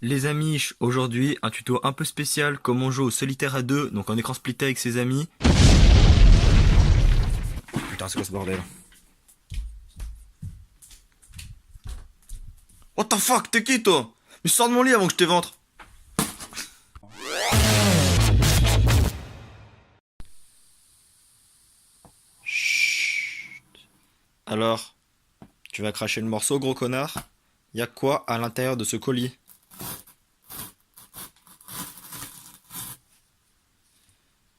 Les amis, aujourd'hui un tuto un peu spécial, comme on joue au solitaire à deux, donc en écran splitté avec ses amis. Putain, c'est quoi ce bordel? What the fuck, t'es qui toi? Mais sors de mon lit avant que je t'éventre. Chut. Alors, tu vas cracher le morceau, gros connard? Y'a quoi à l'intérieur de ce colis?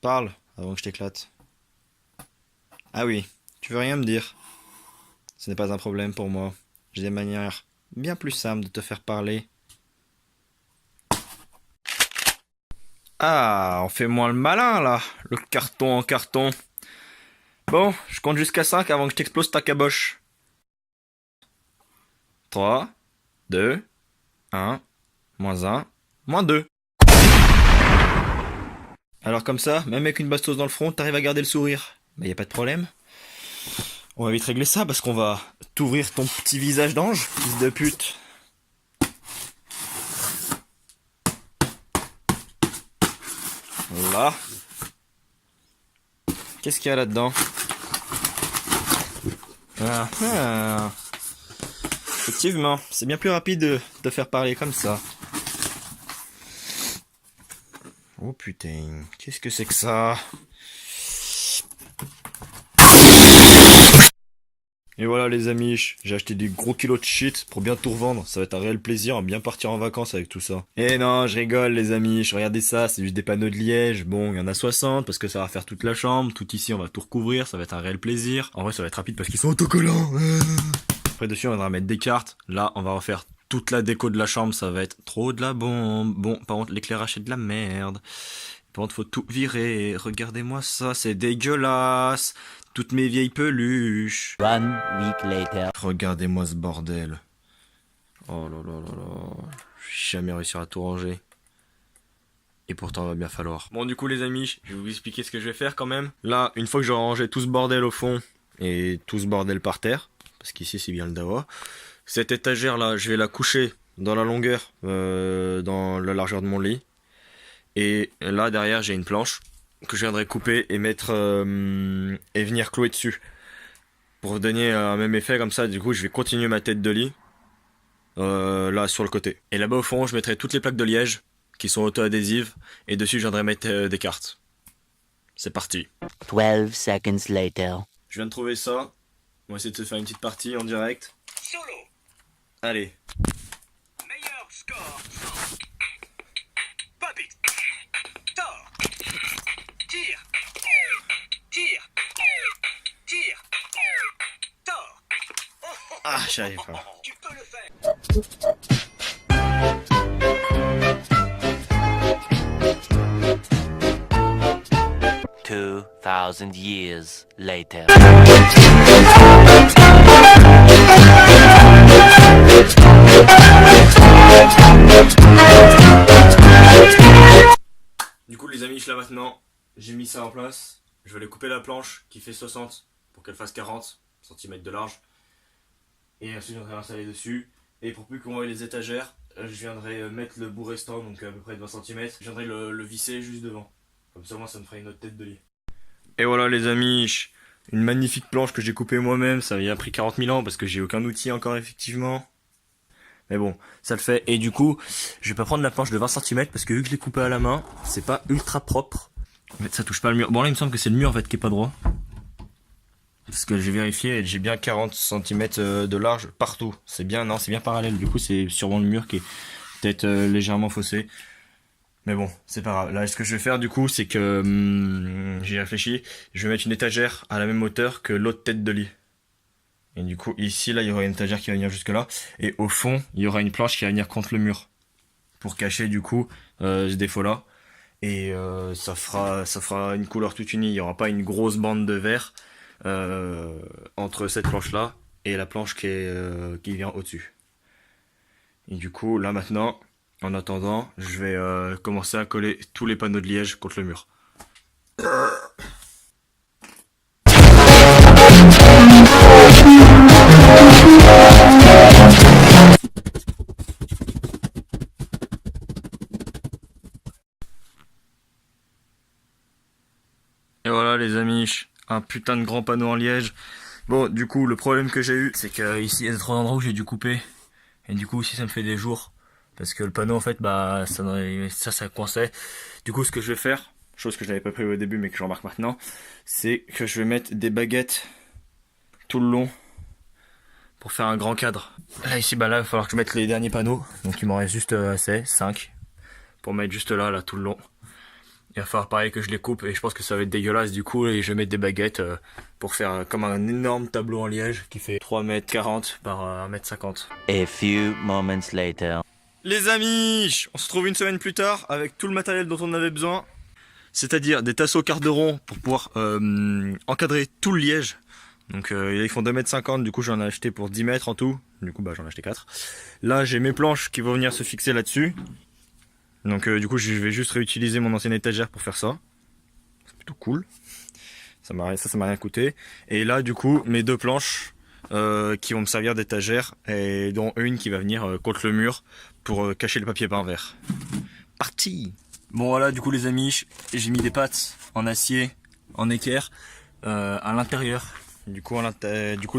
Parle avant que je t'éclate. Ah oui, tu veux rien me dire. Ce n'est pas un problème pour moi. J'ai des manières bien plus simples de te faire parler. Ah, on fait moins le malin là, le carton en carton. Bon, je compte jusqu'à 5 avant que je t'explose ta caboche. 3, 2, 1, moins 1, moins 2. Alors comme ça, même avec une bastos dans le front, t'arrives à garder le sourire. Bah y a pas de problème. On va vite régler ça parce qu'on va t'ouvrir ton petit visage d'ange, fils de pute. Là. Qu'est-ce qu'il y a là-dedans? Ah. Effectivement, c'est bien plus rapide de faire parler comme ça. Oh putain, qu'est-ce que c'est que ça? Et voilà les amis, j'ai acheté des gros kilos de shit pour bien tout revendre. Ça va être un réel plaisir à bien partir en vacances avec tout ça. Et non, je rigole les amis, regardez ça, c'est juste des panneaux de liège. Bon, il y en a 60 parce que ça va faire toute la chambre. Tout ici, on va tout recouvrir, ça va être un réel plaisir. En vrai, ça va être rapide parce qu'ils sont autocollants. Après dessus, on va mettre des cartes. Là, on va refaire toute la déco de la chambre, ça va être trop de la bombe. Bon, par contre, l'éclairage c'est de la merde. Par contre, faut tout virer. Regardez-moi ça, c'est dégueulasse. Toutes mes vieilles peluches. 1 week later. Regardez-moi ce bordel. Oh là là là là. Je vais jamais réussir à tout ranger. Et pourtant, il va bien falloir. Bon, du coup, les amis, je vais vous expliquer ce que je vais faire quand même. Là, une fois que j'aurai rangé tout ce bordel au fond et tout ce bordel par terre, parce qu'ici, c'est bien le dawa, cette étagère-là, je vais la coucher dans la longueur, dans la largeur de mon lit. Et là, derrière, j'ai une planche que je viendrai couper et mettre et venir clouer dessus pour donner un même effet comme ça. Du coup, je vais continuer ma tête de lit là sur le côté. Et là-bas au fond, je mettrai toutes les plaques de liège qui sont auto-adhésives et dessus, je viendrai mettre des cartes. C'est parti. 12 seconds later. Je viens de trouver ça. On va essayer de se faire une petite partie en direct. Solo. Allez. Meilleur score. Bobby. Thor. Tire. Tire. Tire. Thor. Ah, j'y arrive pas. Tu peux le faire. 2000 years later. Du coup les amis, là maintenant, j'ai mis ça en place. Je vais aller couper la planche qui fait 60 pour qu'elle fasse 40 cm de large. Et ensuite je viendrai l'installer dessus. Et pour plus qu'on voit les étagères, je viendrai mettre le bout restant, donc à peu près de 20 cm. Je viendrai le visser juste devant. Comme ça moi ça me fera une autre tête de lit. Et voilà les amis, une magnifique planche que j'ai coupée moi-même. Ça m'a pris 40 000 ans parce que j'ai aucun outil encore effectivement. Mais bon, ça le fait. Et du coup, je vais pas prendre la planche de 20 cm parce que vu que je l'ai coupée à la main, c'est pas ultra propre. En fait, ça touche pas le mur. Bon là, il me semble que c'est le mur en fait qui est pas droit. Parce que j'ai vérifié et j'ai bien 40 cm de large partout. C'est bien, non, c'est bien parallèle. Du coup, c'est sûrement le mur qui est peut-être légèrement faussé. Mais bon, c'est pas grave. Là, ce que je vais faire du coup, c'est que j'ai réfléchi. Je vais mettre une étagère à la même hauteur que l'autre tête de lit. Et du coup, ici, là, il y aura une étagère qui va venir jusque là. Et au fond, il y aura une planche qui va venir contre le mur. Pour cacher, du coup, ce défaut-là. Et ça fera une couleur toute unie. Il n'y aura pas une grosse bande de vert entre cette planche-là et la planche qui vient au-dessus. Et du coup, là, maintenant, en attendant, je vais commencer à coller tous les panneaux de liège contre le mur. Et voilà les amis, un putain de grand panneau en liège. Bon, du coup, le problème que j'ai eu, c'est que ici, il y a 3 endroits où j'ai dû couper. Et du coup, ici, ça me fait des jours. Parce que le panneau, en fait, bah, ça coinçait. Du coup, ce que je vais faire, chose que je n'avais pas prévu au début, mais que je remarque maintenant, c'est que je vais mettre des baguettes tout le long pour faire un grand cadre. Là, ici, bah là, il va falloir que je mette les derniers panneaux. Donc, il m'en reste juste assez, 5. Pour mettre juste là, tout le long. Il va falloir pareil que je les coupe et je pense que ça va être dégueulasse du coup et je vais mettre des baguettes pour faire comme un énorme tableau en liège qui fait 3,40 m par 1,50 m. A few moments later. Les amis, on se retrouve une semaine plus tard avec tout le matériel dont on avait besoin. C'est-à-dire des tasseaux quart de rond pour pouvoir encadrer tout le liège. Donc ils font 2,50 m, du coup j'en ai acheté pour 10 mètres en tout. Du coup bah j'en ai acheté 4. Là j'ai mes planches qui vont venir se fixer là-dessus. Donc du coup je vais juste réutiliser mon ancienne étagère pour faire ça. C'est plutôt cool. Ça m'a rien coûté. Et là du coup mes 2 planches qui vont me servir d'étagère et dont une qui va venir contre le mur pour cacher le papier peint vert. Parti. Bon voilà du coup les amis, j'ai mis des pattes en acier, en équerre à l'intérieur. Du coup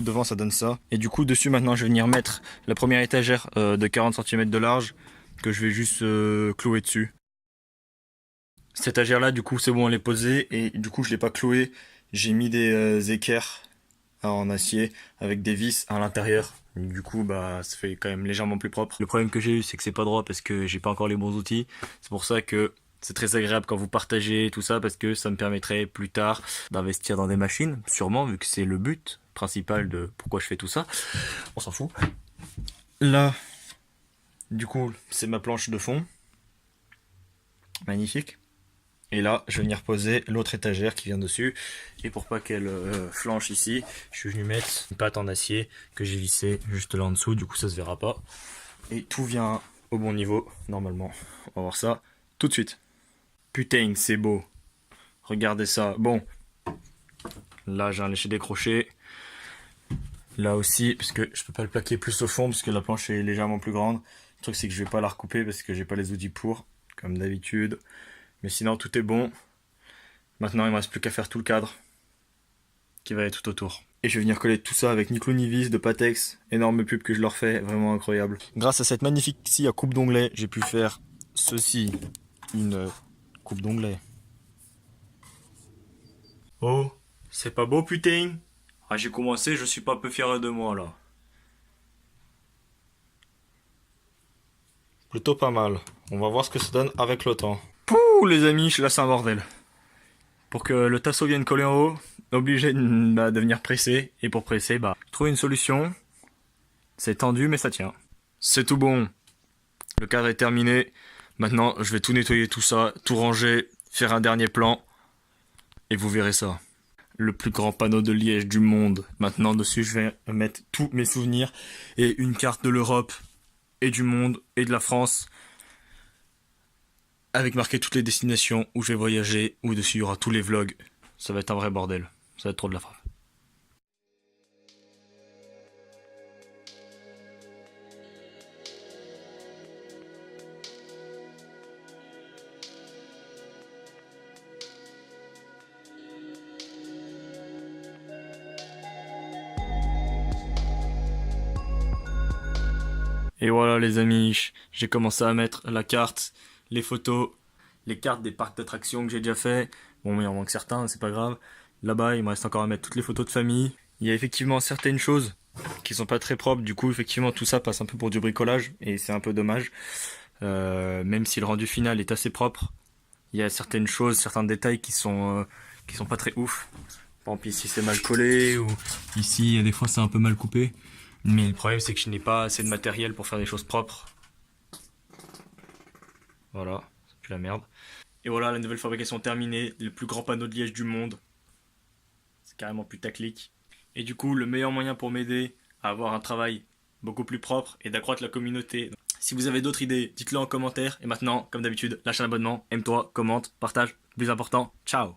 devant ça donne ça. Et du coup dessus maintenant je vais venir mettre la première étagère de 40 cm de large que je vais juste clouer dessus. Cette étagère là du coup c'est bon, elle est posée et du coup je l'ai pas clouée. J'ai mis des équerres en acier avec des vis à l'intérieur. Du coup bah ça fait quand même légèrement plus propre. Le problème que j'ai eu c'est que c'est pas droit parce que j'ai pas encore les bons outils. C'est pour ça que c'est très agréable quand vous partagez tout ça parce que ça me permettrait plus tard d'investir dans des machines, sûrement vu que c'est le but principal de pourquoi je fais tout ça. On s'en fout. Là, du coup, c'est ma planche de fond. Magnifique. Et là, je vais venir poser l'autre étagère qui vient dessus. Et pour pas qu'elle flanche ici, je suis venu mettre une patte en acier que j'ai vissée juste là en dessous. Du coup, ça se verra pas. Et tout vient au bon niveau, normalement. On va voir ça tout de suite. Putain, c'est beau. Regardez ça. Bon. Là, j'ai un lécher des crochets. Là aussi, parce que je peux pas le plaquer plus au fond, parce que la planche est légèrement plus grande. Le truc, c'est que je vais pas la recouper, parce que j'ai pas les outils pour, comme d'habitude. Mais sinon, tout est bon. Maintenant, il me reste plus qu'à faire tout le cadre, qui va être tout autour. Et je vais venir coller tout ça avec ni clou ni vis de Patex. Énorme pub que je leur fais, vraiment incroyable. Grâce à cette magnifique scie à coupe d'onglet, j'ai pu faire ceci, une coupe d'onglet. Oh, c'est pas beau putain. Ah, j'ai commencé, je suis pas peu fier de moi là. Plutôt pas mal. On va voir ce que ça donne avec le temps. Pouh les amis, là c'est un bordel. Pour que le tasseau vienne coller en haut, obligé de venir presser. Et pour presser, trouver une solution. C'est tendu mais ça tient. C'est tout bon. Le cadre est terminé. Maintenant je vais tout nettoyer tout ça, tout ranger, faire un dernier plan. Et vous verrez ça. Le plus grand panneau de liège du monde. Maintenant dessus je vais mettre tous mes souvenirs et une carte de l'Europe et du monde et de la France avec marqué toutes les destinations où je vais voyager, où dessus il y aura tous les vlogs. Ça va être un vrai bordel. Ça va être trop de la frappe. Et voilà les amis, j'ai commencé à mettre la carte, les photos, les cartes des parcs d'attractions que j'ai déjà fait. Bon, mais il en manque certains, c'est pas grave. Là-bas, il me reste encore à mettre toutes les photos de famille. Il y a effectivement certaines choses qui sont pas très propres. Du coup, effectivement, tout ça passe un peu pour du bricolage et c'est un peu dommage. Même si le rendu final est assez propre, il y a certaines choses, certains détails qui sont pas très ouf. Par exemple, ici c'est mal collé ou ici, des fois, c'est un peu mal coupé. Mais le problème, c'est que je n'ai pas assez de matériel pour faire des choses propres. Voilà, c'est plus la merde. Et voilà, la nouvelle fabrication terminée, le plus grand panneau de liège du monde. C'est carrément putaclic. Et du coup, le meilleur moyen pour m'aider à avoir un travail beaucoup plus propre et d'accroître la communauté. Si vous avez d'autres idées, dites-le en commentaire. Et maintenant, comme d'habitude, lâche un abonnement, aime-toi, commente, partage. Le plus important, ciao!